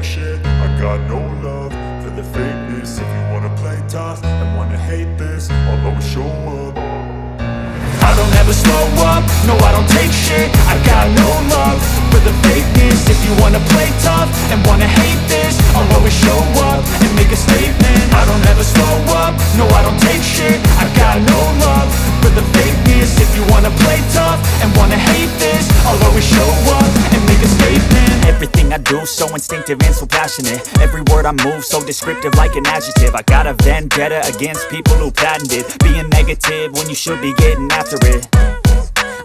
take shit. I got no love for the fakeness. If you wanna play tough and wanna hate this, I'll always show up. I don't ever slow up, no I don't take shit. I got no love for the fakeness. If you wanna play tough and wanna hate this, I'll always show up and make a statement. I don't ever slow up, no I don't take shit. I got no love for the fakeness. If you wanna play tough and wanna hate this, I'll always show up and make a statement. Everything I do so instinctive and so passionate. Every word I move so descriptive like an adjective. I got a vendetta against people who patented being negative when you should be getting after it.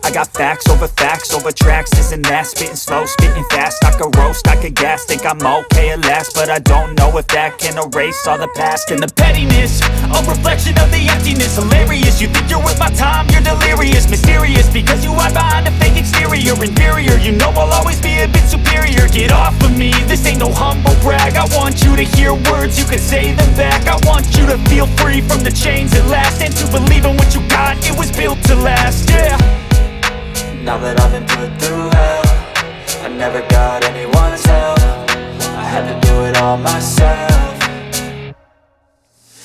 I got facts over tracks, this and that. Spitting slow, spitting fast. I could roast, I could gas. Think I'm okay at last, but I don't know if that can erase all the past. And the pettiness, a reflection of the emptiness. Hilarious, you think you're worth my time, you're delirious. Mysterious, because you hide behind a fake exterior. Inferior, you know I'll always be a bit superior. Get off of me, this ain't no humble brag. I want you to hear words, you can say them back. I want you to feel free from the chains at last, and to believe in what you got, it was built to last, yeah. Now that I've been put through hell, I never got anyone's help. I had to do it all myself.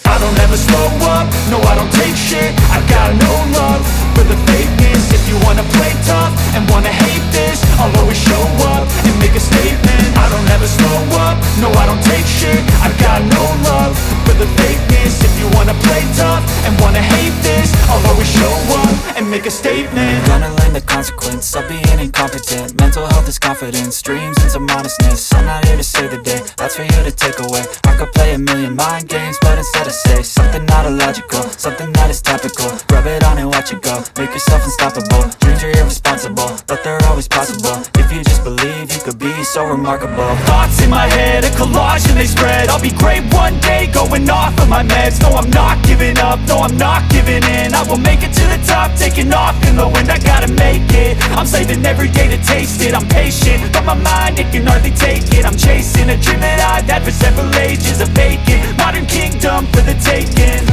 I don't ever slow up, no I don't take shit. I got no love for the fakeness. If you wanna play tough and wanna hate this, I'll always show up and make a statement. I don't ever slow up, no I don't take shit. I got no love for the fakeness. If you wanna play tough and wanna hate this, I'll always show up and make a statement. Gonna learn the consequence of being incompetent. Mental health is confidence, dreams and some modestness. I'm not here to save the day, that's for you to take away. I could play a million mind games, but instead I say something not illogical, something that is topical. Rub it on and watch it go, make yourself unstoppable. Dreams are irresponsible, but they're always possible. If you just believe, you could be so remarkable. Thoughts in my head, a collage and they spread. I'll be great one day, going off of my meds. No, I'm not giving up, no, I'm not giving in. I will make it to the top, taking off in the wind. I gotta make it, I'm saving every day to taste it. I'm patient, but my mind, it can hardly take it. I'm chasing a dream that I've had for several ages. A vacant, modern kingdom for the taking.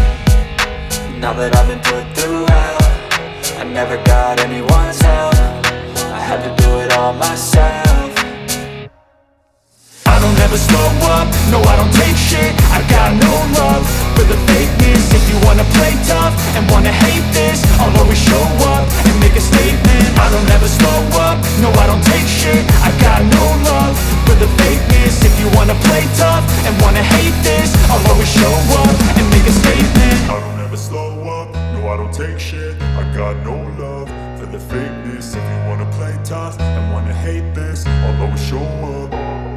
Now that I've been put through hell, I never got anyone's help. I had to do it all myself. I don't ever slow up, no I don't take shit. I got no love for the fakeness. If you wanna play tough and wanna hate this, I'll always show up and make a statement. I don't ever slow up, no I don't take shit. I got no love for the fakeness. If you wanna play tough and wanna hate this, I'll always show up and make a statement. I don't ever slow up, no I don't take shit. I got no love for the fakeness. If you wanna play tough and wanna hate this, I'll always show up.